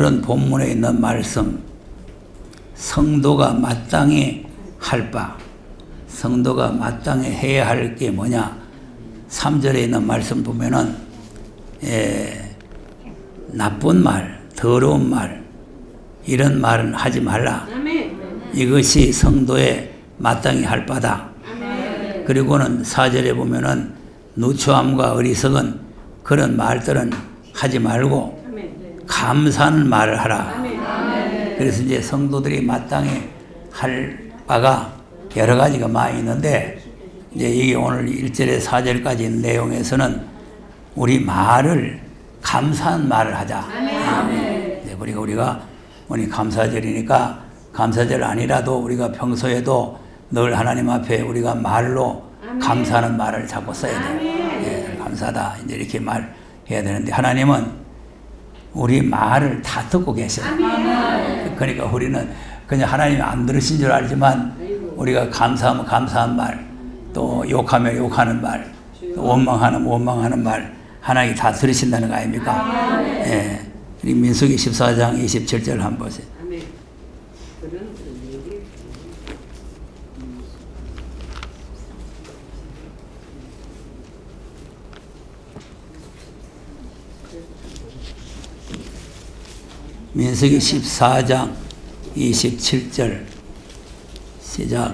오늘은 본문에 있는 말씀, 성도가 마땅히 할 바, 성도가 마땅히 해야 할 게 뭐냐? 3절에 있는 말씀 보면은 나쁜 말, 더러운 말, 이런 말은 하지 말라. 이것이 성도의 마땅히 할 바다. 그리고는 4절에 보면은 누추함과 어리석은 그런 말들은 하지 말고 감사하는 말을 하라. 그래서 이제 성도들이 마땅히 할 바가 여러 가지가 많이 있는데, 이제 이게 오늘 1절에 4절까지 있는 내용에서는 우리 말을 감사한 말을 하자. 이제 우리가 오늘 감사절이니까 감사절 아니라도 우리가 평소에도 늘 하나님 앞에 우리가 말로 감사하는 말을 자꾸 써야 돼요. 예, 감사하다 이제 이렇게 말해야 되는데, 하나님은 우리 말을 다 듣고 계셔요. 그러니까 우리는 그냥 하나님이 안 들으신 줄 알지만 우리가 감사하면 감사한 말, 또 욕하면 욕하는 말, 또 원망하면 원망하는 말 하나님이 다 들으신다는 거 아닙니까? 예. 민수기 14장 27절 한번 보세요. 민수기 14장 27절 시작.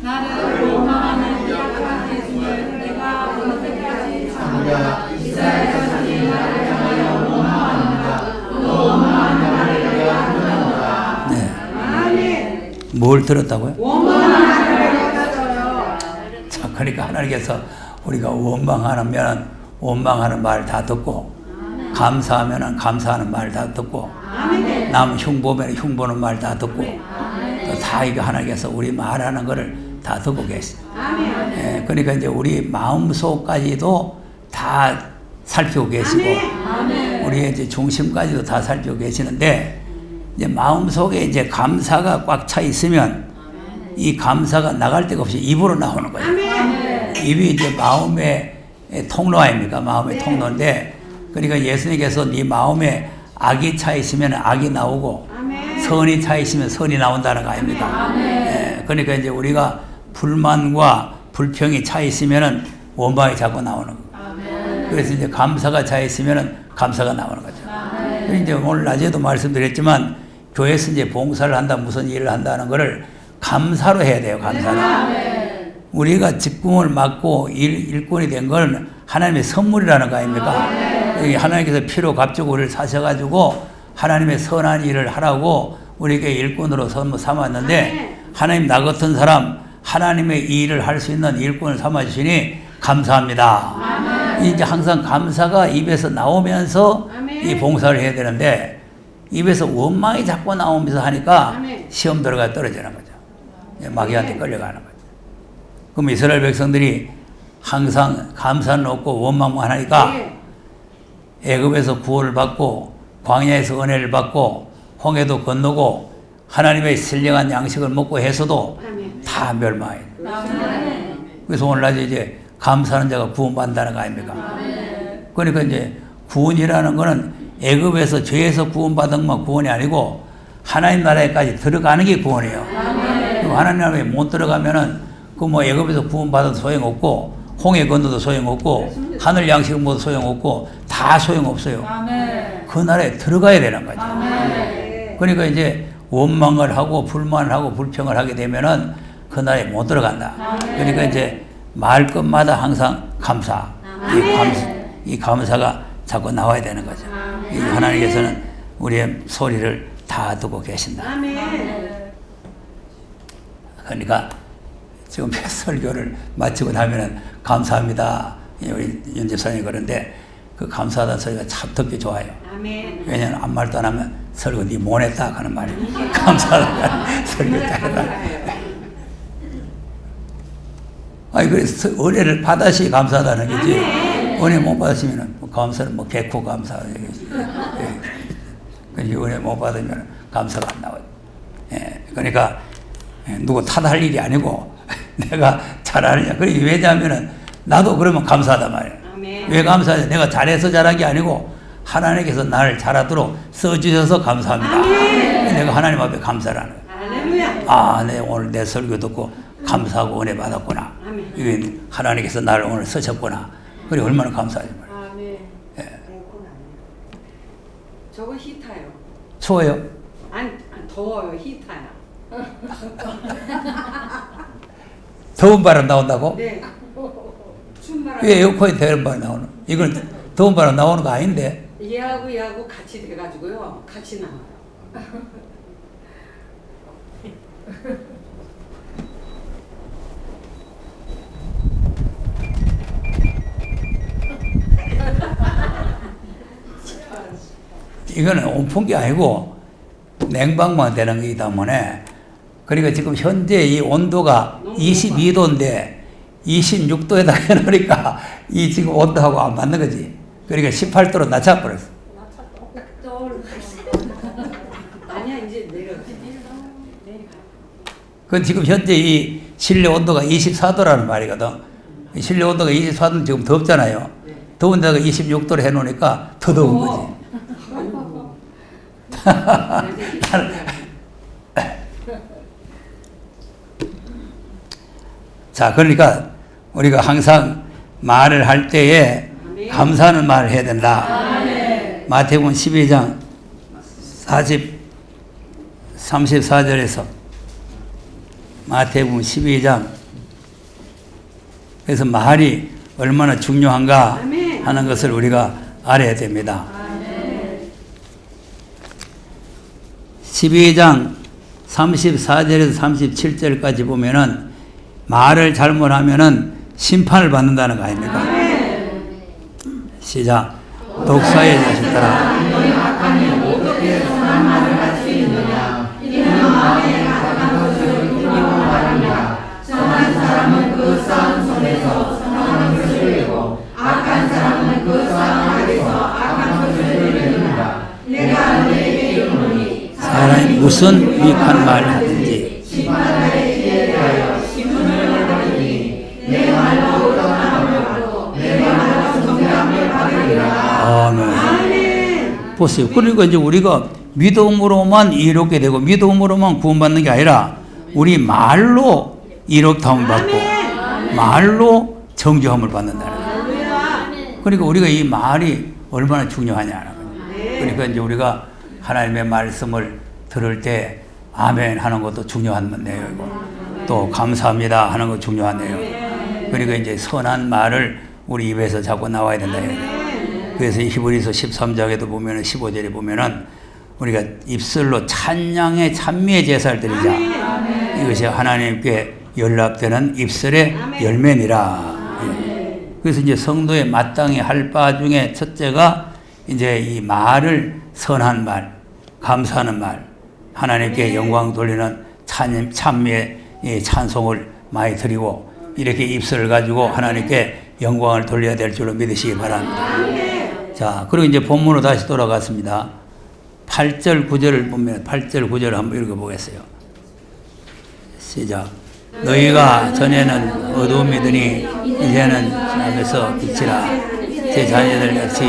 나를 원망하는 약한 대중을 내가 언제까지 참으랴. 이스라엘 자손이 나를 향하여 원망하는가. 그 원망하는 말을 내가 들었노라. 네. 아멘. 뭘 들었다고요? 원망하는 말을 들었어요. 자, 그러니까 하나님께서 우리가 원망하면 원망하는 말 다 듣고, 감사하면 감사하는 말 다 듣고, 남 흉보면 흉보는 말 다 듣고, 또 다 이거 하나님께서 우리 말하는 거를 다 듣고 계세요. 예, 그러니까 이제 우리 마음속까지도 다 살피고 계시고, 우리의 이제 중심까지도 다 살피고 계시는데, 이제 마음속에 이제 감사가 꽉 차 있으면 이 감사가 나갈 데가 없이 입으로 나오는 거예요. 입이 이제 마음의 통로 아닙니까? 마음의 통로인데, 그러니까 예수님께서 네 마음에 악이 차 있으면 악이 나오고, 선이 차 있으면 선이 나온다는 거 아닙니까? 예, 그러니까 이제 우리가 불만과 불평이 차 있으면은 원망이 자꾸 나오는 거예요. 그래서 이제 감사가 차 있으면은 감사가 나오는 거죠. 그래서 이제 오늘 낮에도 말씀드렸지만, 교회에서 이제 봉사를 한다, 무슨 일을 한다는 거를 감사로 해야 돼요. 감사로. 우리가 직분을 맡고 일꾼이 된 건 하나님의 선물이라는 거 아닙니까? 하나님께서 피로 값주고 우리를 사셔가지고 하나님의 선한 일을 하라고 우리에게 일꾼으로 삼았는데, 하나님 나 같은 사람 하나님의 일을 할 수 있는 일꾼을 삼아주시니 감사합니다. 이제 항상 감사가 입에서 나오면서 이 봉사를 해야 되는데, 입에서 원망이 자꾸 나오면서 하니까 시험 들어가 떨어지는 거죠. 마귀한테 끌려가는 거죠. 그럼 이스라엘 백성들이 항상 감사는 없고 원망만 하니까 애굽에서 구원을 받고 광야에서 은혜를 받고 홍해도 건너고 하나님의 신령한 양식을 먹고 해서도 다 멸망해요. 그래서 오늘날 이제 감사하는 자가 구원받는다는 거 아닙니까? 그러니까 이제 구원이라는 거는 애굽에서 죄에서 구원받은 것만 구원이 아니고 하나님 나라에까지 들어가는 게 구원이에요. 하나님 나라에 못 들어가면은 그 뭐 애굽에서 구원받아도 소용없고, 홍해 건너도 소용없고, 하늘 양식을 먹어도 소용없고, 다 소용없어요. 그 나라에 들어가야 되는 거죠. 그러니까 이제 원망을 하고 불만을 하고 불평을 하게 되면은 그 나라에 못 들어간다. 그러니까 이제 말끝마다 항상 감사, 이 감사가 자꾸 나와야 되는 거죠. 하나님께서는 우리의 소리를 다 듣고 계신다. 그러니까 지금 설교를 마치고 나면은 감사합니다. 우리 윤 집사님 그런데 그 감사하다는 소리가 참 듣기 좋아요. 왜냐면 아무 말도 안 하면 설교 니 못했다 하는 말이 감사하다 설교 잘했다. 아니 그래서 은혜를 받으시 감사하다는 거지. 은혜 못 받으시면은 감사는 뭐 개코 감사. 그러니까 은혜 못 받으면 감사가 안 나와요. 예, 그러니까 누구 탓할 일이 아니고 내가 잘하느냐. 왜냐하면은 나도 그러면 감사하단 말이에요. 왜 감사하냐? 내가 잘해서 잘한 게 아니고 하나님께서 나를 잘하도록 써주셔서 감사합니다. 내가 하나님 앞에 감사를 하는 거예요. 할렐루야. 아, 내 오늘 내 설교 듣고 감사하고 은혜 받았구나. 아멘. 이게 하나님께서 나를 오늘 쓰셨구나. 그래 얼마나 감사하지 말이에요. 아멘. 예. 저거 히타요. 추워요? 아니 더워요. 히타야. 더운 바람 나온다고? 네. 춤바람. 왜 에어컨이 더운 바람 나오는? 이건 더운 바람 나오는 거 아닌데? 얘하고 같이 돼가지고요. 같이 나와요. 이거는 온풍기 아니고 냉방만 되는 거기 때문에 그러니까 지금 현재 이 온도가 22도인데 26도에다 해놓으니까 이 지금 온도하고 안 맞는 거지. 그러니까 18도로 낮춰버렸어. 아니야 이제 내려. 그건 지금 현재 이 실내 온도가 24도라는 말이거든. 이 실내 온도가 24도는 지금 덥잖아요. 더운 데가 26도로 해놓으니까 더 더운 거지. 자, 그러니까 우리가 항상 말을 할 때에 감사하는 말을 해야 된다. 마태복음 12장 34절에서 마태복음 12장 그래서 말이 얼마나 중요한가 하는 것을 우리가 알아야 됩니다. 12장 34절에서 37절까지 보면은 말을 잘못하면은 심판을 받는다는 거 아닙니까? 시작. 독사의 자식들아. 선한 사람은 그 쌍 손에서 선한 것을 들고 악한 사람은 그 쌍 아래서 악한 것을 들으리라. 내가 너에게 이르노니 사람이 무슨 미혹한 말을 하든지 심판날의 기회에 대하여 신문을 받으니 내 말로 의롭다함을 받고 내 말로 정죄함을 받으리라. 아멘. 보세요. 그러니까 이제 우리가 믿음으로만 이롭게 되고 믿음으로만 구원받는 게 아니라 우리 말로 이롭다함을 받고 말로 정죄함을 받는다는 거예요. 그러니까 우리가 이 말이 얼마나 중요하냐는 거예요. 그러니까 이제 우리가 하나님의 말씀을 들을 때 아멘 하는 것도 중요한 내용이고 또 감사합니다 하는 것도 중요한 내용. 그러니까 이제 선한 말을 우리 입에서 자꾸 나와야 된다. 그래서 히브리서 13장에도 보면은 15절에 보면은 우리가 입술로 찬양의 찬미의 제사를 드리자. 이것이 하나님께 연락되는 입술의 열매니라. 그래서 이제 성도의 마땅히 할 바 중에 첫째가 이제 이 말을 선한 말, 감사하는 말, 하나님께 영광 돌리는 찬미의 찬송을 많이 드리고 이렇게 입술을 가지고 하나님께 영광을 돌려야 될 줄로 믿으시기 바랍니다. 자, 그리고 이제 본문으로 다시 돌아갔습니다. 8절 9절을 보면 8절 9절을 한번 읽어보겠어요. 시작. 너희가 전에는 어두움이더니 이제는 앞에서 빛이라. 제 자녀들 같이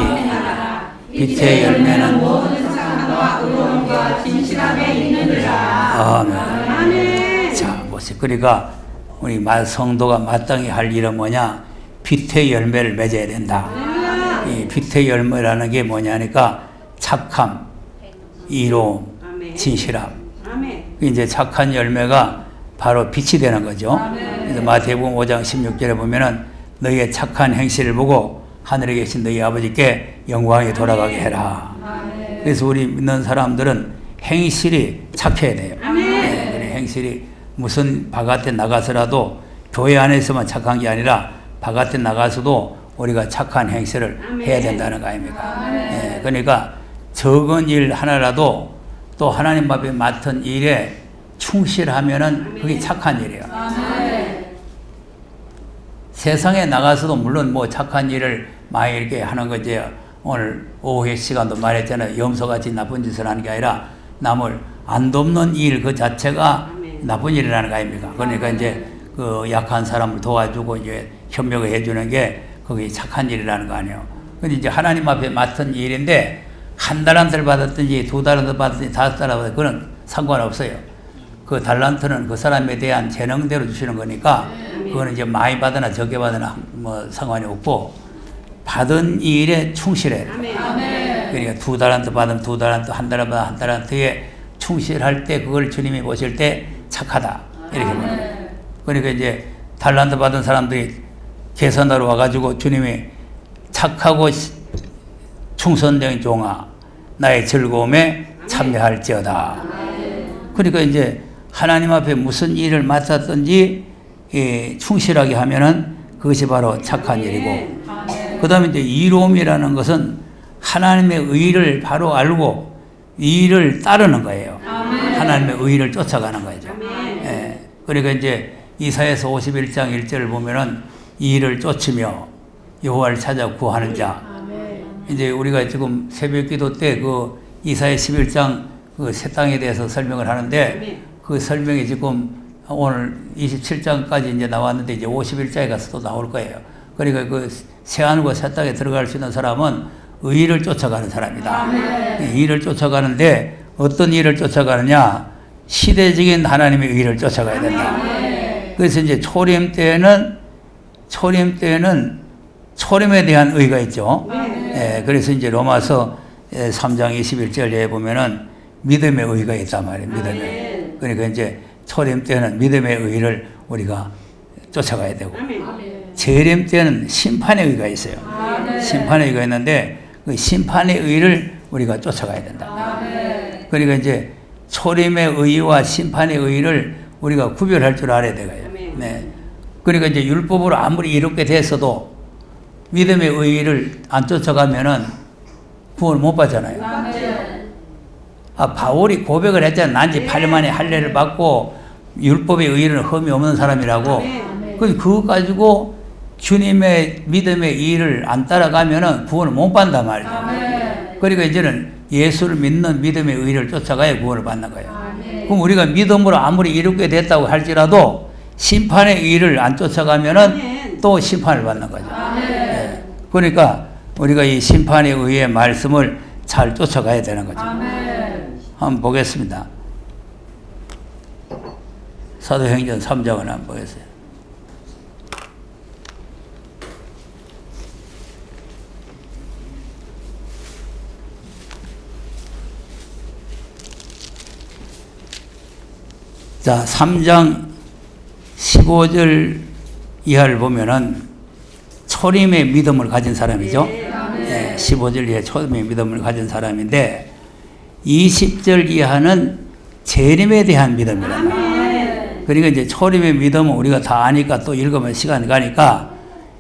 빛의 열매는 아멘. 자, 보세요. 그러니까 우리 성도가 마땅히 할 일은 뭐냐? 빛의 열매를 맺어야 된다. 이 빛의 열매라는 게 뭐냐니까 착함, 이로움, 진실함. 이제 착한 열매가 바로 빛이 되는 거죠. 그래서 마태복음 5장 16절에 보면은 너희의 착한 행실을 보고 하늘에 계신 너희 아버지께 영광이 돌아가게 해라. 그래서 우리 믿는 사람들은 행실이 착해야 돼요. 네, 행실이 무슨 바깥에 나가서라도 교회 안에서만 착한 게 아니라 바깥에 나가서도 우리가 착한 행실을 해야 된다는 거 아닙니까? 네, 그러니까 적은 일 하나라도 또 하나님 앞에 맡은 일에 충실하면은 그게 착한 일이에요. 세상에 나가서도 물론 뭐 착한 일을 많이 이렇게 하는 거지. 오늘 오후의 시간도 말했잖아요. 염소같이 나쁜 짓을 하는 게 아니라 남을 안 돕는 일 그 자체가 나쁜 일이라는 거 아닙니까? 그러니까 이제 그 약한 사람을 도와주고 이제 협력을 해주는 게 그게 착한 일이라는 거 아니에요. 근데 이제 하나님 앞에 맡은 일인데, 한 달란트를 받았든지, 2달란트 받았든지, 5달란트 받았든지, 그건 상관없어요. 그 달란트는 그 사람에 대한 재능대로 주시는 거니까, 그거는 이제 많이 받으나 적게 받으나 뭐 상관이 없고, 받은 일에 충실해야 돼요. 그러니까 2달란트 받으면 2달란트, 1달란트 받으면 1달란트에 충실할 때 그걸 주님이 보실 때 착하다. 이렇게 보는 거예요. 그러니까 이제 달란트 받은 사람들이 계산하러 와가지고 주님이 착하고 충성된 종아, 나의 즐거움에 참여할지어다. 그러니까 이제 하나님 앞에 무슨 일을 맡았든지 충실하게 하면은 그것이 바로 착한 일이고, 그 다음에 이제 이로움이라는 것은 하나님의 의를 바로 알고 이 일을 따르는 거예요. 하나님의 의를 쫓아가는 거죠. 예. 그러니까 이제 이사야서 51장 1절을 보면은 이 일을 쫓으며 여호와를 찾아 구하는 자. 이제 우리가 지금 새벽 기도 때 그 이사야 11장 그 새 땅에 대해서 설명을 하는데, 그 설명이 지금 오늘 27장까지 이제 나왔는데 이제 51장에 가서 또 나올 거예요. 그러니까 그 새하늘과 새 땅에 들어갈 수 있는 사람은 의를 쫓아가는 사람이다. 이 일을 쫓아가는데 어떤 일을 쫓아가느냐? 시대적인 하나님의 의를 쫓아가야 된다. 그래서 이제 초림 때는 초림에 대한 의가 있죠. 예, 그래서 이제 로마서 3장 21절에 보면은 믿음의 의가 있단 말이에요. 믿음의. 그러니까 이제 초림 때는 믿음의 의를 우리가 쫓아가야 되고, 재림 때는 심판의 의가 있어요. 심판의 의가 있는데 그 심판의 의를 우리가 쫓아가야 된다. 그러니까 이제 초림의 의와 심판의 의를 우리가 구별할 줄 알아야 되고요. 네. 그러니까 이제 율법으로 아무리 이롭게 됐어도 믿음의 의를 안 쫓아가면은 구원을 못 받잖아요. 바울이 고백을 했잖아요. 난지 8년 만에 할례를 받고 율법의 의는 흠이 없는 사람이라고. 그거 가지고 주님의 믿음의 일을 안 따라가면은 구원을 못 받는단 말이에요. 그러니까 이제는 예수를 믿는 믿음의 의를 쫓아가야 구원을 받는 거예요. 그럼 우리가 믿음으로 아무리 이롭게 됐다고 할지라도 심판의 의를 안 쫓아가면은 또 심판을 받는 거죠. 네. 그러니까 우리가 이 심판의 의의 말씀을 잘 쫓아가야 되는 거죠. 한번 보겠습니다. 사도행전 3장을 한번 보겠어요. 자, 3장 15절 이하를 보면은 초림의 믿음을 가진 사람이죠. 네, 15절 이하 초림의 믿음을 가진 사람인데 20절 이하는 재림에 대한 믿음이란다. 그러니까 이제 초림의 믿음은 우리가 다 아니까 또 읽으면 시간이 가니까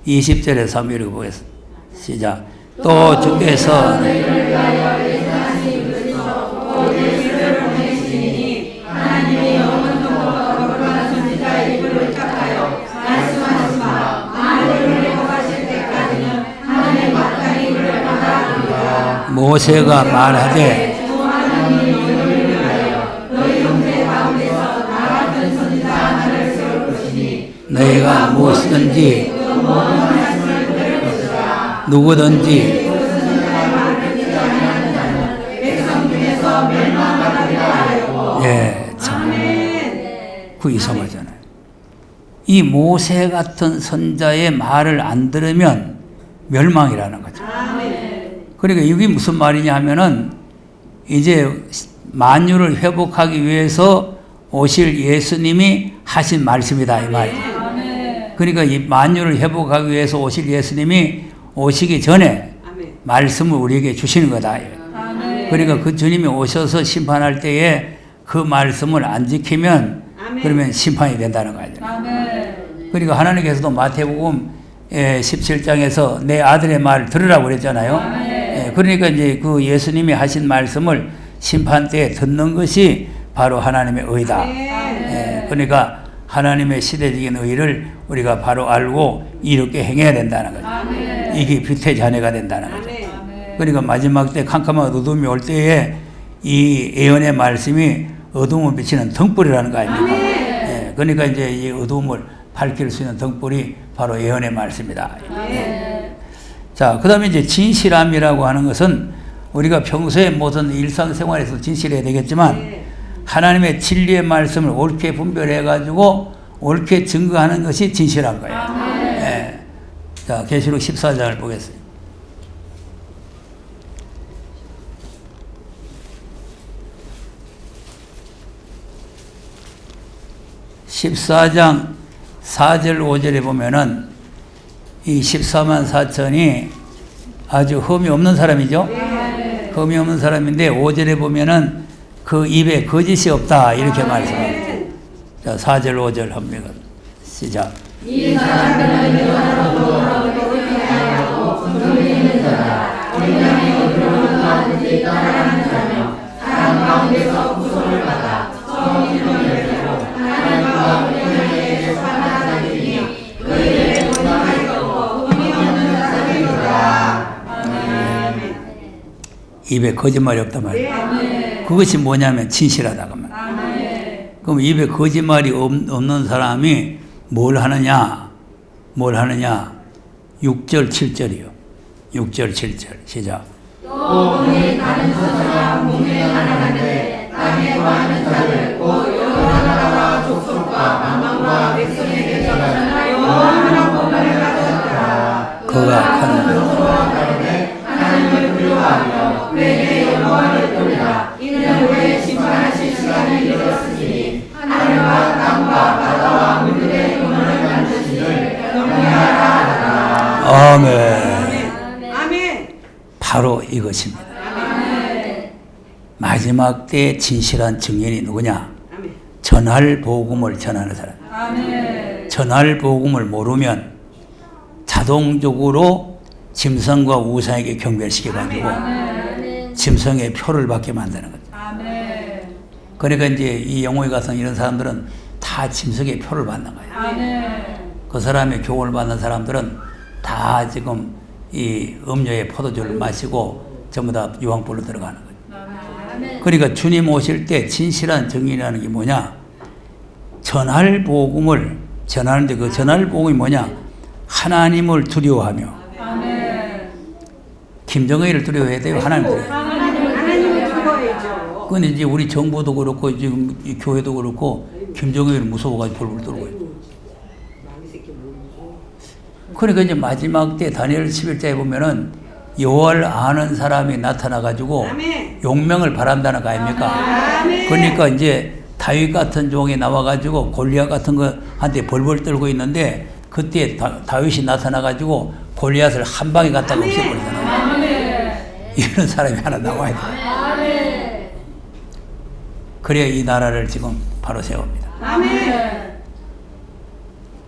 20절에서 한번 읽어보겠습니다. 시작. 또 주께서 모세가 말하되 너희가 무엇이든지 누구든지 예, 참 그 이상하잖아요. 이 모세 같은 선자의 말을 안 들으면 멸망이라는 거죠. 그러니까 이게 무슨 말이냐 하면은 이제 만유를 회복하기 위해서 오실 예수님이 하신 말씀이다 이 말이죠. 그러니까 이 만유를 회복하기 위해서 오실 예수님이 오시기 전에 말씀을 우리에게 주시는 거다. 그러니까 그 주님이 오셔서 심판할 때에 그 말씀을 안 지키면 그러면 심판이 된다는 거죠. 그러니까 하나님께서도 마태복음 17장에서 내 아들의 말을 들으라고 그랬잖아요. 그러니까 이제 그 예수님이 하신 말씀을 심판 때에 듣는 것이 바로 하나님의 의다. 그러니까 하나님의 시대적인 의를 우리가 바로 알고 이롭게 행해야 된다는 거죠. 이게 빛의 자녀가 된다는 거죠. 그러니까 마지막 때 캄캄한 어둠이 올 때에 이 예언의 말씀이 어둠을 비치는 등불이라는 거 아닙니까? 그러니까 이제 이 어둠을 밝힐 수 있는 등불이 바로 예언의 말씀이다. 자, 그 다음에 이제 진실함이라고 하는 것은 우리가 평소에 모든 일상생활에서 진실해야 되겠지만 하나님의 진리의 말씀을 옳게 분별해가지고 옳게 증거하는 것이 진실한 거예요. 네. 자, 계시록 14장을 보겠습니다. 14장 4절 5절에 보면은 이 14만 4천이 아주 흠이 없는 사람이죠. 흠이 없는 사람인데 5절에 보면은 그 입에 거짓이 없다 이렇게 말씀합니다. 자, 4절 5절 합니다. 시작. 이 사람들은 여자로도 의하고 놀리는 자다. 인간이 들어가는지 따라하는 자며 사람 가운데서 구속을 받아 성인을 되고 하나님과 우리에게 속한 자들이니 그들의 본성이 없고 흠이 없는 자들이로다. 아멘. 입에 거짓말이 없단 말이에요. 그것이 뭐냐면 진실하다고 말이에요. 그럼 입에 거짓말이 없는 사람이 뭘 하느냐? 6절 7절이요. 6절 7절 시작. 또 우리 다른 천사가 공중에 날아가는데 땅에 거하는 자들 곧 여러 나라와 족속과 만방과 백성에게 전하여 영원한 복음을 가졌더라. 그가 스스로와 다르되 하나님을 두려워하며 그에게 영광을 돌리라. 이는 우리의 심판하실 시간이 이르렀으니 하늘과 땅과 바다와 물들의 근원을 만드시니 경배하라. 아멘. 아멘. 바로 이것입니다. 마지막 때 진실한 증인이 누구냐? 전할 복음을 전하는 사람. 전할 복음을 모르면 자동적으로 짐승과 우상에게 경배시켜가지고 짐승의 표를 받게 만드는 거죠. 그러니까 이제 이 영호에 가서 이런 사람들은 다 짐승의 표를 받는 거예요. 그 사람의 교훈을 받는 사람들은 다 지금 이 음료의 포도주를 마시고 전부 다 유황불로 들어가는 거예요. 그러니까 주님 오실 때 진실한 증인이라는 게 뭐냐? 전할 복음을 전하는데 그 전할 복음이 뭐냐? 하나님을 두려워하며. 김정의를 두려워해야 돼요? 하나님을 두려워해야 돼요? 하나님을 두려워해야죠. 근데 이제 우리 정부도 그렇고 지금 이 교회도 그렇고 김정의를 무서워가지고 벌벌 떨고 있어요. 그러니까 이제 마지막 때 다니엘 11장에 보면은 여호와를 아는 사람이 나타나가지고 용명을 바란다는 거 아닙니까? 그러니까 이제 다윗 같은 종이 나와가지고 골리앗 같은 거한테 벌벌 떨고 있는데 그때 다윗이 나타나가지고 골리앗을 한 방에 갖다가 없애버리잖아요. 이런 사람이 하나 나와야 돼요. 그래야 이 나라를 지금 바로 세웁니다.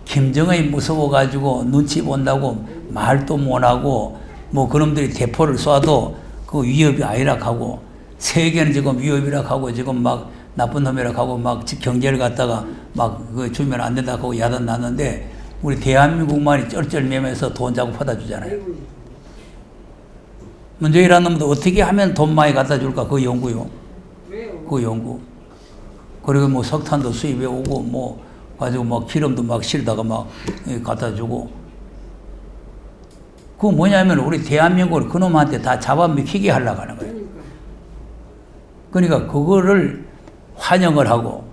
김정은이 무서워가지고 눈치 본다고 말도 못하고 뭐 그놈들이 대포를 쏴도 그 위협이 아니라 하고 세계는 지금 위협이라 하고 지금 막 나쁜 놈이라 하고 막 경제를 갖다가 막 그 주면 안 된다 하고 야단 났는데 우리 대한민국만이 쩔쩔매면서 돈 자꾸 퍼다 주잖아요. 문재인이라는 놈도 어떻게 하면 돈 많이 갖다 줄까? 그 연구요. 그 연구. 그리고 뭐 석탄도 수입해 오고 뭐 가지고 막 기름도 막 실다가 막 갖다 주고. 그거 뭐냐면 우리 대한민국을 그놈한테 다 잡아먹히게 하려고 하는 거예요. 그러니까 그거를 환영을 하고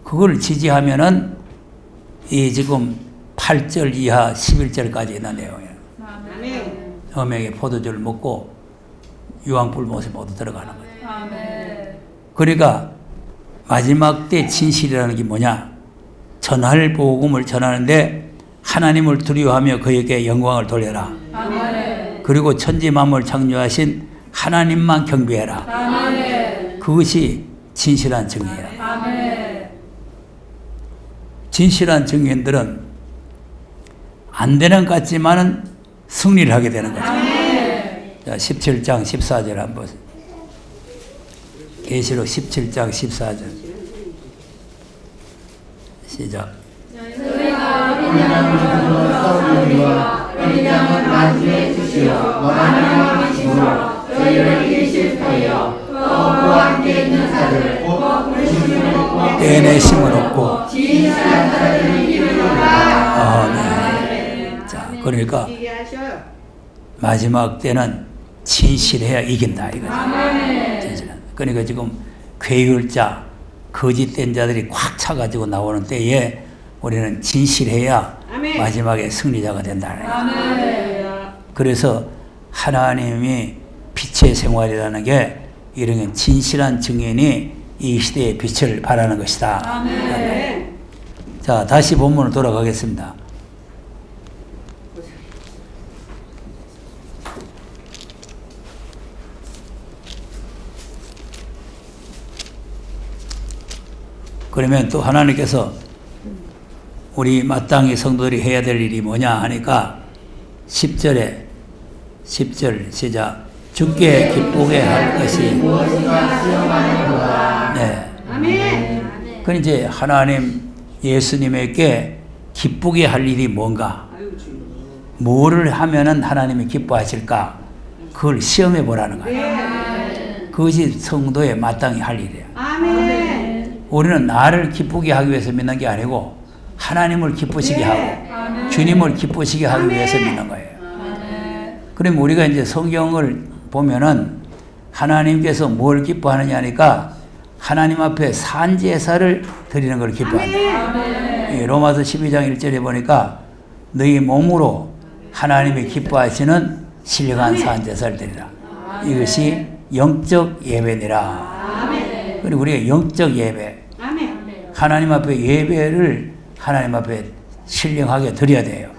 그거를 지지하면은 이 지금 8절 이하 11절까지 있는 내용이에요. 음행의 포도주를 먹고 유황불 못에 모두 들어가는 거예요. 그러니까 마지막 때 진실이라는 게 뭐냐? 전할 복음을 전하는데 하나님을 두려워하며 그에게 영광을 돌려라. 그리고 천지 만물 창조하신 하나님만 경배해라. 그것이 진실한 증인이라. 진실한 증인들은 안 되는 것 같지만은 승리를 하게 되는 거죠. 자, 17장 14절 한번 계시록 17장 14절 시작. 저희가 어린 양으로 싸우리와 어린 양은 마지막에 주시어 원하는 이기심으로 저희를 이기실 터이여 또 그와 함께 있는 자들 곧 부르심을 얻고 떼내심을 얻고 진실한 자들을 이기리로다. 아멘. 자, 그러니까 마지막 때는 진실해야 이긴다 이거죠. 진실은. 그러니까 지금 괴율자, 거짓된 자들이 꽉 차가지고 나오는 때에 우리는 진실해야 마지막에 승리자가 된다. 그래서 하나님이 빛의 생활이라는 게 이런 게 진실한 증인이 이 시대의 빛을 발하는 것이다. 자, 다시 본문으로 돌아가겠습니다. 그러면 또 하나님께서 우리 마땅히 성도들이 해야 될 일이 뭐냐 하니까 10절 시작. 주께 기쁘게 할 것이 네. 그럼 이제 하나님 예수님에게 기쁘게 할 일이 뭔가? 뭐를 하면은 하나님이 기뻐하실까? 그걸 시험해 보라는 거예요. 그것이 성도의 마땅히 할 일이에요. 우리는 나를 기쁘게 하기 위해서 믿는 게 아니고 하나님을 기쁘시게 하고 주님을 기쁘시게 하기 위해서 믿는 거예요. 그럼 우리가 이제 성경을 보면은 하나님께서 뭘 기뻐하느냐 하니까 하나님 앞에 산제사를 드리는 걸 기뻐한다. 로마서 12장 1절에 보니까 너희 몸으로 하나님이 기뻐하시는 신령한 산제사를 드리라. 이것이 영적 예배니라. 그리고 우리가 영적 예배, 하나님 앞에 예배를 하나님 앞에 신령하게 드려야 돼요.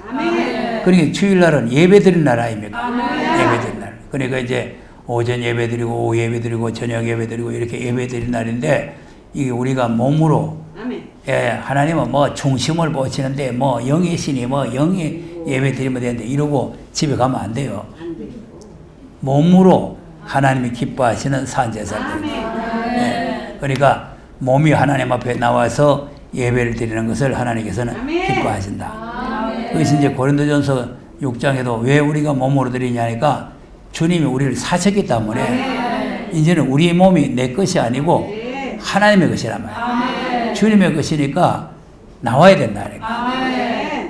그러니까 주일날은 예배 드리는 날 아닙니까? 예배 드리는 날. 그러니까 이제 오전 예배 드리고 오후 예배 드리고 저녁 예배 드리고 이렇게 예배 드리는 날인데 이게 우리가 몸으로 하나님은 뭐 중심을 보시는데 뭐 영이시니 뭐 영이 예배 드리면 되는데 이러고 집에 가면 안 돼요. 몸으로 하나님이 기뻐하시는 산제사를 드립니다. 그러니까 몸이 하나님 앞에 나와서 예배를 드리는 것을 하나님께서는 기뻐하신다. 그것이 이제 고린도전서 6장에도 왜 우리가 몸으로 드리냐니까 주님이 우리를 사셨기 때문에 이제는 우리 몸이 내 것이 아니고 하나님의 것이란 말이에요. 주님의 것이니까 나와야 된다니까.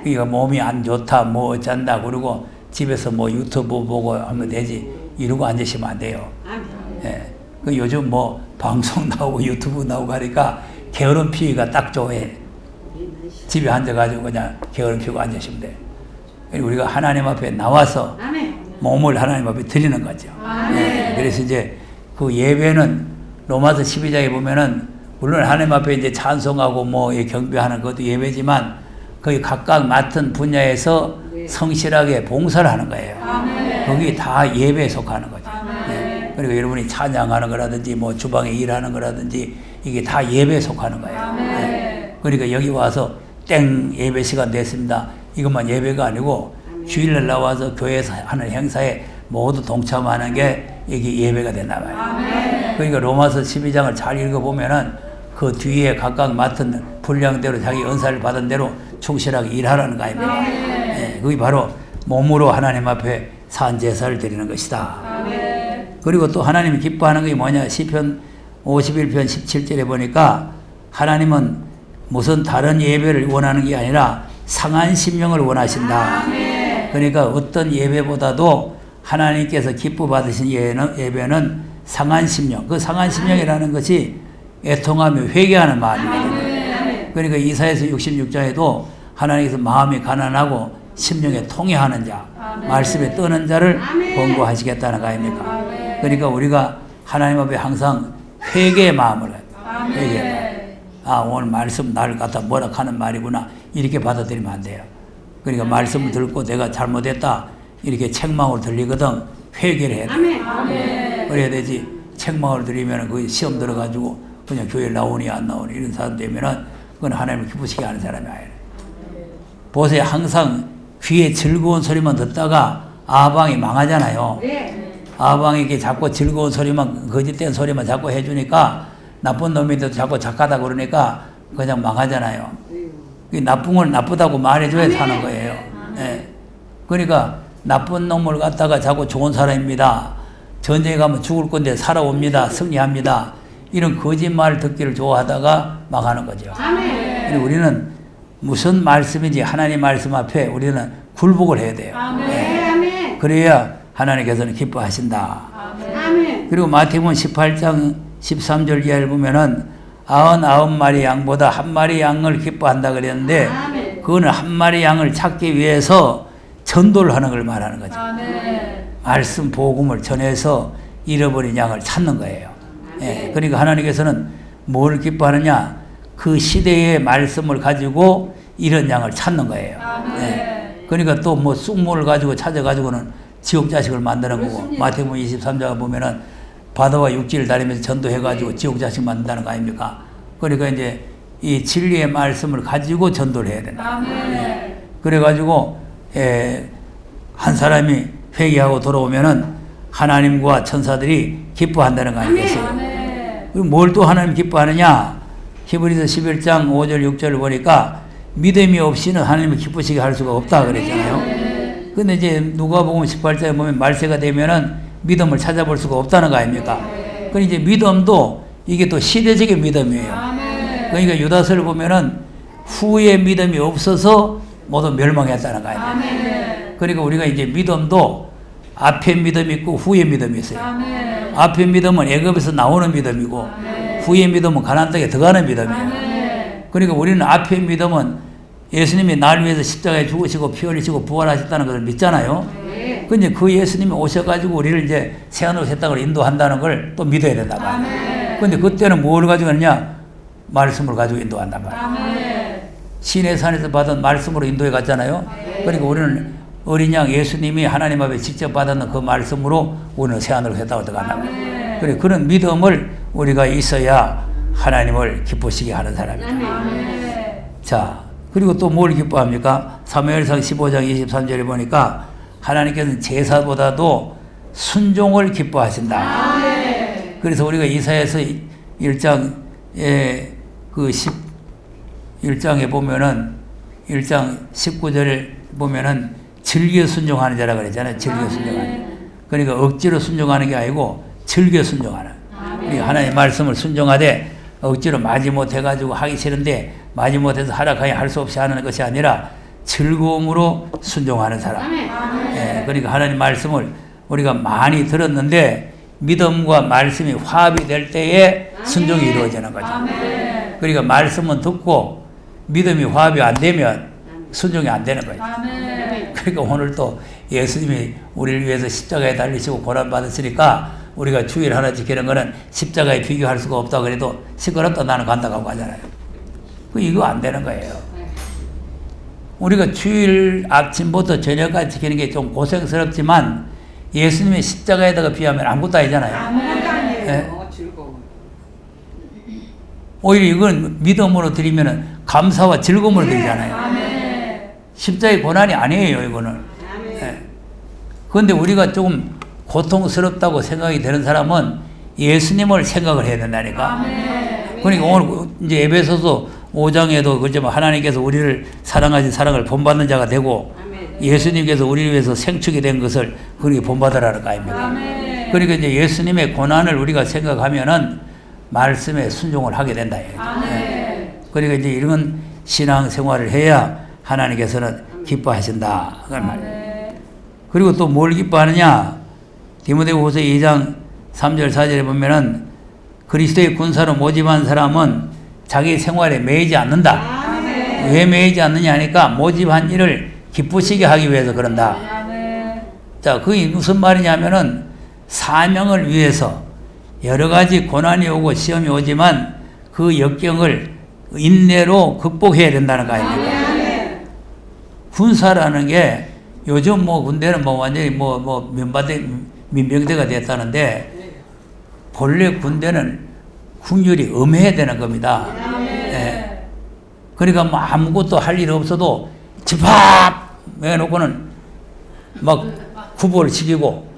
그러니까 몸이 안 좋다 뭐 어쩐다 그러고 집에서 뭐 유튜브 보고 하면 되지 이러고 앉으시면 안 돼요. 예. 그 요즘 뭐 방송 나오고 유튜브 나오고 하니까 게으름 피기가 딱 좋아해. 집에 앉아가지고 그냥 게으름 피고 앉으시면 돼요. 우리가 하나님 앞에 나와서 몸을 하나님 앞에 드리는 거죠. 예. 그래서 이제 그 예배는 로마서 12장에 보면은 물론 하나님 앞에 이제 찬송하고 뭐 경배하는 것도 예배지만 거기 각각 맡은 분야에서 성실하게 봉사를 하는 거예요. 거기 다 예배에 속하는 거죠. 네. 그리고 여러분이 찬양하는 거라든지 뭐 주방에 일하는 거라든지 이게 다 예배에 속하는 거예요. 네. 그러니까 여기 와서 땡 예배 시간 됐습니다. 이것만 예배가 아니고 주일날 나와서 교회에서 하는 행사에 모두 동참하는 게 이게 예배가 된단 말이에요. 그러니까 로마서 12장을 잘 읽어보면은 그 뒤에 각각 맡은 분량대로 자기 은사를 받은 대로 충실하게 일하라는 거 아닙니까? 네, 그게 바로 몸으로 하나님 앞에 산제사를 드리는 것이다. 그리고 또 하나님이 기뻐하는 게 뭐냐? 시편 51편 17절에 보니까 하나님은 무슨 다른 예배를 원하는 게 아니라 상한 심령을 원하신다. 그러니까 어떤 예배보다도 하나님께서 기뻐 받으신 예배는 상한 심령. 그 상한 심령이라는 것이 애통하며 회개하는 마음이거든요. 그러니까 이사야서 66장에도 하나님께서 마음이 가난하고 심령에 통회하는 자, 말씀에 떠는 자를 권고하시겠다는 거 아닙니까? 그러니까 우리가 하나님 앞에 항상 회개의 마음을 해요. 회개의 마음. 아, 오늘 말씀 나를 갖다 뭐라 하는 말이구나. 이렇게 받아들이면 안 돼요. 그러니까 말씀을 듣고 내가 잘못했다. 이렇게 책망으로 들리거든. 회개를 해야 돼. 그래야 되지. 책망을 들리면 그 시험 들어가지고 그냥 교회 나오니 안 나오니 이런 사람 되면은 그건 하나님을 기쁘시게 하는 사람이 아니에요. 보세요. 항상 귀에 즐거운 소리만 듣다가 아방이 망하잖아요. 아방에게 자꾸 즐거운 소리만 거짓된 소리만 자꾸 해주니까 나쁜 놈인데도 자꾸 착하다 그러니까 그냥 망하잖아요. 나쁜 걸 나쁘다고 말해줘야 사는 거예요. 네. 그러니까 나쁜 놈을 갖다가 자꾸 좋은 사람입니다. 전쟁에 가면 죽을 건데 살아옵니다. 승리합니다. 이런 거짓말을 듣기를 좋아하다가 망하는 거죠. 그리고 우리는 무슨 말씀인지 하나님 말씀 앞에 우리는 굴복을 해야 돼요. 네. 그래야 하나님께서는 기뻐하신다. 아멘. 그리고 마태복음 18장 13절 이하를 보면은 99마리 양보다 한 마리 양을 기뻐한다 그랬는데 아멘. 그거는 한 마리 양을 찾기 위해서 전도를 하는 걸 말하는 거죠. 말씀 복음을 전해서 잃어버린 양을 찾는 거예요. 예, 그러니까 하나님께서는 뭘 기뻐하느냐? 그 시대의 말씀을 가지고 이런 양을 찾는 거예요. 예, 그러니까 또 뭐 쑥물을 가지고 찾아가지고는 지옥 자식을 만드는 거고, 마태복음 23장 보면은 바다와 육지를 다니면서 전도해가지고 지옥 자식 만든다는 거 아닙니까? 그러니까 이제 이 진리의 말씀을 가지고 전도를 해야 된다. 예, 그래가지고 한 사람이 회개하고 돌아오면은 하나님과 천사들이 기뻐한다는 거 아니겠어요? 그리고 뭘 또 하나님 기뻐하느냐? 히브리서 11장 5절 6절을 보니까 믿음이 없이는 하나님을 기쁘시게 할 수가 없다 그랬잖아요. 근데 이제 누가복음 18장에 보면 말세가 되면은 믿음을 찾아볼 수가 없다는 거 아닙니까? 그러니까 이제 믿음도 이게 또 시대적인 믿음이에요. 그러니까 유다서를 보면은 후에 믿음이 없어서 모두 멸망했다는 거 아닙니까? 그러니까 우리가 이제 믿음도 앞에 믿음이 있고 후에 믿음이 있어요. 앞에 믿음은 애굽에서 나오는 믿음이고 후에 믿음은 가나안 땅에 들어가는 믿음이에요. 그러니까 우리는 앞에 믿음은 예수님이 나를 위해서 십자가에 죽으시고 피 흘리시고 부활하셨다는 것을 믿잖아요. 근데 그 예수님이 오셔가지고 우리를 이제 새하늘로 새 땅으로 인도한다는 걸 또 믿어야 된단 말이에요. 근데 그때는 뭘 가지고 하느냐? 말씀을 가지고 인도한단 말이에요. 시내 산에서 받은 말씀으로 인도해 갔잖아요. 그러니까 우리는 어린 양 예수님이 하나님 앞에 직접 받았는 그 말씀으로 우리는 새하늘로 새 땅으로 들어간단 말이에요. 그래, 그런 믿음을 우리가 있어야 하나님을 기쁘시게 하는 사람이다. 자, 그리고 또 뭘 기뻐합니까? 사무엘상 15장 23절에 보니까 하나님께서는 제사보다도 순종을 기뻐하신다. 그래서 우리가 이사야서 1장에 그 11장에 보면은 1장 19절에 보면은 즐겨 순종하는 자라 그랬잖아요. 즐겨 순종하는. 그러니까 억지로 순종하는 게 아니고 즐겨 순종하는. 그러니까 하나님의 말씀을 순종하되 억지로 마지못해 가지고 하기 싫은데 마지못해서 하락하여 할 수 없이 하는 것이 아니라 즐거움으로 순종하는 사람. 예, 그러니까 하나님 말씀을 우리가 많이 들었는데 믿음과 말씀이 화합이 될 때에 순종이 이루어지는 거죠. 그러니까 말씀은 듣고 믿음이 화합이 안 되면 순종이 안 되는 거죠. 그러니까 오늘 또 예수님이 우리를 위해서 십자가에 달리시고 고난 받으시니까 우리가 주일 하나 지키는 거는 십자가에 비교할 수가 없다 그래도 시끄럽다 나는 간다고 하잖아요. 이거 안 되는 거예요. 우리가 주일 아침부터 저녁까지 지키는 게 좀 고생스럽지만 예수님의 십자가에다가 비하면 아무것도 아니잖아요. 네? 오히려 이건 믿음으로 드리면 감사와 즐거움으로 드리잖아요. 십자가의 고난이 아니에요, 이거는. 그런데 우리가 조금 고통스럽다고 생각이 되는 사람은 예수님을 생각을 해야 된다니까. 그러니까 오늘 이제 에베소서 5장에도 그렇지만 하나님께서 우리를 사랑하신 사랑을 본받는 자가 되고 예수님께서 우리를 위해서 생축이 된 것을 그렇게 본받으라는 거 아닙니까? 그러니까 이제 예수님의 고난을 우리가 생각하면은 말씀에 순종을 하게 된다. 그러니까 이제 이런 신앙 생활을 해야 하나님께서는 기뻐하신다. 그런 말이에요. 그리고 또 뭘 기뻐하느냐? 디모데후서 2장 3절 4절에 보면은 그리스도의 군사로 모집한 사람은 자기 생활에 매이지 않는다. 왜 매이지 않느냐 하니까 모집한 일을 기쁘시게 하기 위해서 그런다. 자, 그게 무슨 말이냐면은 사명을 위해서 여러 가지 고난이 오고 시험이 오지만 그 역경을 인내로 극복해야 된다는 거 아닙니까? 군사라는 게 요즘 뭐 군대는 뭐 완전히 민병대가 됐다는데 본래 군대는 국률이 엄해야 되는 겁니다. 예. 그러니까 뭐 아무것도 할 일 없어도 집합 해놓고는 막 구보를 시키고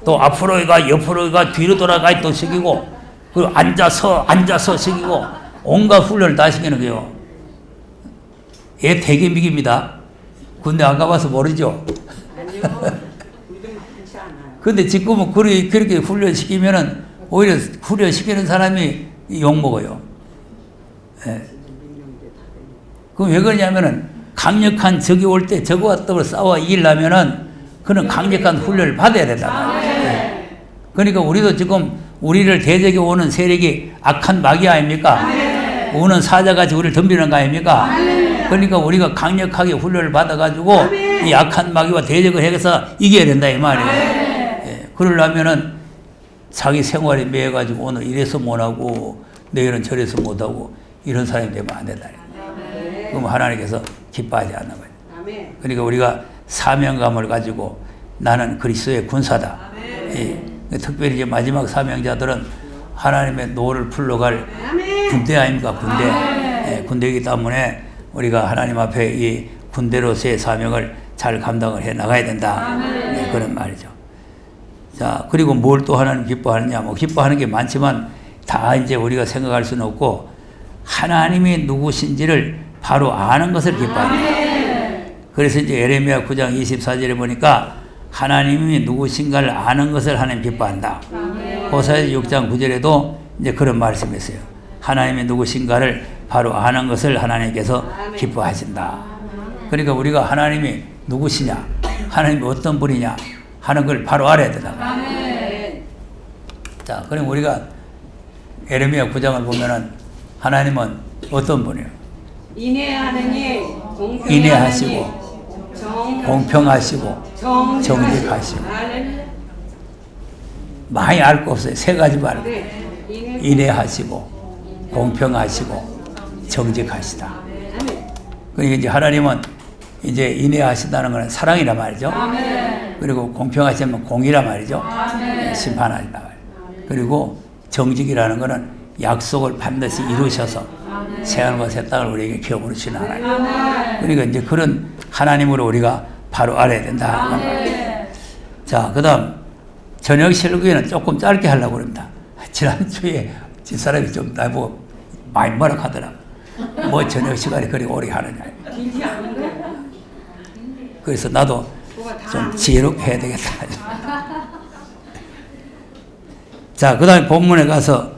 또 앞으로 가 옆으로 가 뒤로 돌아가 또 시키고 그리고 앉아서 시키고 온갖 훈련을 다 시키는 거예요. 얘 되게 미깁니다. 군대 안 가봐서 모르죠. 근데 지금은 그렇게 훈련시키면은 오히려 훈련시키는 사람이 욕먹어요. 예. 그럼 왜 그러냐면은 강력한 적이 올 때 적과 더불어 싸워 이기려면은 그런 강력한 훈련을 받아야 된다 말이에요. 그러니까 우리도 지금 우리를 대적해 오는 세력이 악한 마귀 아닙니까? 오는 사자같이 우리를 덤비는 거 아닙니까? 그러니까 우리가 강력하게 훈련을 받아가지고 이 악한 마귀와 대적을 해서 이겨야 된다 이 말이에요. 예. 그러려면은 자기 생활에 매여가지고 오늘 이래서 못하고 내일은 저래서 못하고 이런 사람이 되면 안 된다. 그럼 하나님께서 기뻐하지 않나 봐요. 그러니까 우리가 사명감을 가지고 나는 그리스도의 군사다. 예. 특별히 이제 마지막 사명자들은 하나님의 노를 풀러갈 군대 아닙니까? 군대. 예. 군대이기 때문에 우리가 하나님 앞에 이 군대로서의 사명을 잘 감당을 해 나가야 된다. 네, 그런 말이죠. 자, 그리고 뭘 또 하나님 기뻐하느냐? 뭐 기뻐하는 게 많지만 다 이제 우리가 생각할 수는 없고 하나님이 누구신지를 바로 아는 것을 기뻐합니다. 그래서 이제 에레미야 9장 24절에 보니까 하나님이 누구신가를 아는 것을 하나님 기뻐한다. 호사야 6장 9절에도 이제 그런 말씀이 있어요. 하나님이 누구신가를 바로 아는 것을 하나님께서 기뻐하신다. 그러니까 우리가 하나님이 누구시냐, 하나님이 어떤 분이냐 하는 걸 바로 알아야 된다. 자, 그럼 우리가 에레미야 9장을 보면은 하나님은 어떤 분이에요? 인내하시고 공평하시고 정직하시고 많이 알 거 없어요. 세 가지 말. 인내하시고 공평하시고 정직하시다. 그러니까 이제 하나님은 이제 인내하신다는 것은 사랑이란 말이죠. 그리고 공평하시면 공의란 말이죠. 심판하신다. 그리고 정직이라는 것은 약속을 반드시 이루셔서 새하늘과 새 땅을 우리에게 기업으로 주시는 하나님. 그러니까 이제 그런 하나님으로 우리가 바로 알아야 된다. 자, 그 다음 저녁 설교에는 조금 짧게 하려고 합니다. 지난주에 집사람이 좀 나보고 많이 뭐라 하더라. 뭐 저녁 시간에 그리 오래 하느냐. 그래서 나도 좀 지혜롭게 해야 되겠다. 자, 그 다음에 본문에 가서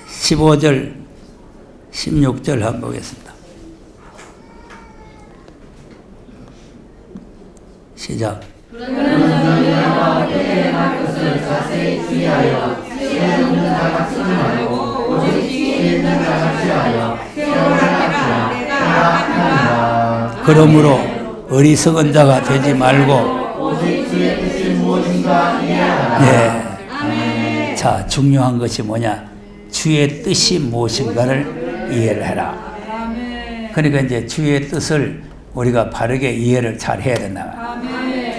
15절, 16절 한번 보겠습니다. 시작. 그러므로 어리석은 자가 되지 말고 네. 자, 중요한 것이 뭐냐? 주의 뜻이 무엇인가를 이해를 해라. 그러니까 이제 주의 뜻을 우리가 바르게 이해를 잘 해야 된다.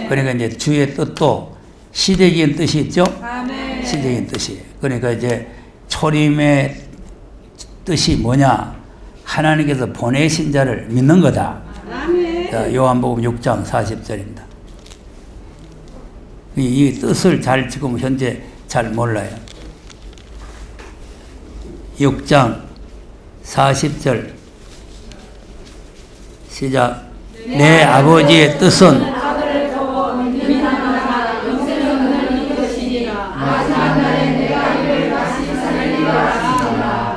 그러니까 이제 주의 뜻도 시대적인 뜻이 있죠? 시대적인 뜻이. 그러니까 이제 초림의 뜻이 뭐냐? 하나님께서 보내신 자를 믿는 거다. 자, 요한복음 6장 40절입니다. 이 뜻을 잘 지금 현재 잘 몰라요. 6장 40절 시작. 내 아버지의 뜻은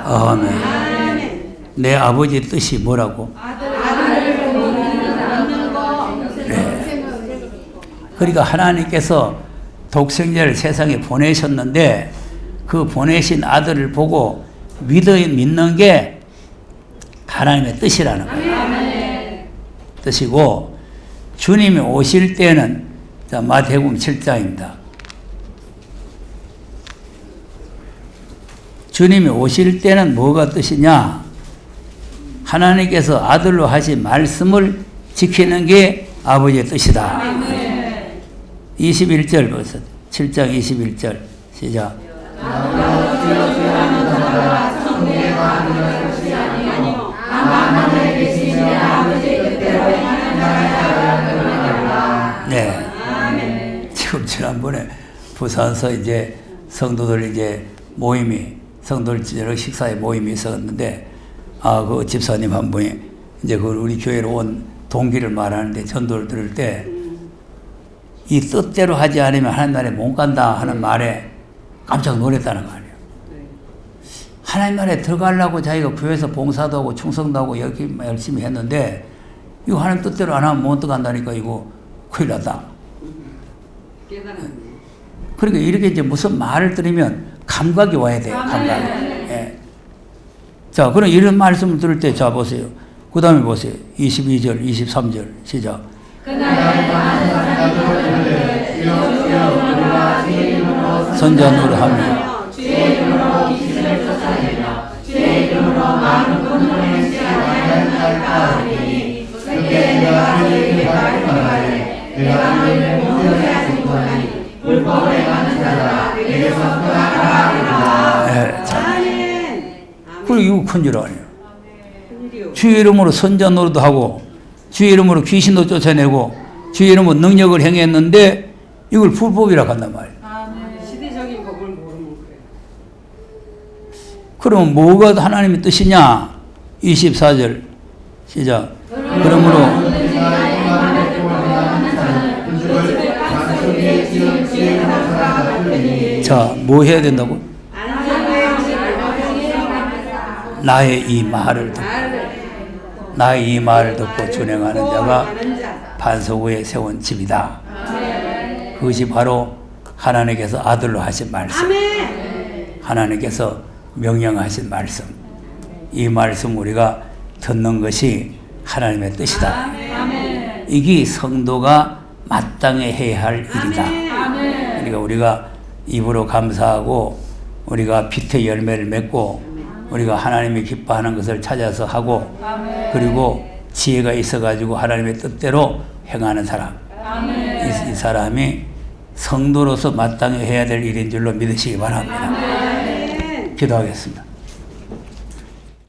아멘. 내 아버지의 뜻이 뭐라고? 네. 그러니까 하나님께서 독생자를 세상에 보내셨는데 그 보내신 아들을 보고 믿는 게 하나님의 뜻이라는 거예요. 뜻이고 주님이 오실 때는 자, 마태복음 7장입니다. 주님이 오실 때는 뭐가 뜻이냐? 하나님께서 아들로 하신 말씀을 지키는 게 아버지의 뜻이다. 21절 벌써 7장 21절 시작. 네. 지금 지난번에 부산서 이제 성도들 이제 성도들 저녁 식사에 모임이 있었는데, 그 집사님 한 분이 이제 그 우리 교회로 온 동기를 말하는데 전도를 들을 때 이 뜻대로 하지 않으면 하나님 나라에 못 간다 하는 말에 깜짝 놀랐다는 거 아니에요. 하나님 나라에 들어가려고 자기가 교회에서 봉사도 하고 충성도 하고 열심히 했는데 이거 하나님 뜻대로 안 하면 못 어떡한다니까. 이거 큰일 났다. 깨달았네. 그러니까 이렇게 이제 무슨 말을 들으면 감각이 와야 돼요. 감각이. 예. 자, 그럼 이런 말씀을 들을 때, 자, 보세요. 그 다음에 보세요. 22절, 23절, 시작. 선자 노래하며 주의 이름으로 기술을 쫓아내며 주의 이름으로 많은 분노를 행시하지 아니할까 하니 그때 내가 너희에게 말하되 내가 너희를 공격해 하지 못하니 불법을 행하는 자들아 내게서 떠나가라 하리라. 예, 자. 아멘. 그리고 이거 큰일 아니에요. 큰일이요. 주의 이름으로 선자 노래도 하고 주의 이름으로 귀신도 쫓아내고 주의 이름으로 능력을 행했는데 이걸 불법이라고 한단 말이에요. 시대적인 법을 모르는 거예요. 그럼 뭐가 하나님의 뜻이냐? 24절 시작. 그러므로 자, 뭐 해야 된다고? 나의 이 말을 듣고 나의 이 말을 듣고 준행하는 자가 반석 위에 세운 집이다. 그것이 바로 하나님께서 아들로 하신 말씀, 하나님께서 명령하신 말씀, 이 말씀 우리가 듣는 것이 하나님의 뜻이다. 이게 성도가 마땅히 해야 할 일이다. 그러니까 우리가 입으로 감사하고 우리가 빛의 열매를 맺고 우리가 하나님이 기뻐하는 것을 찾아서 하고 그리고 지혜가 있어가지고 하나님의 뜻대로 행하는 사람, 이 사람이 성도로서 마땅히 해야 될 일인 줄로 믿으시기 바랍니다. 기도하겠습니다.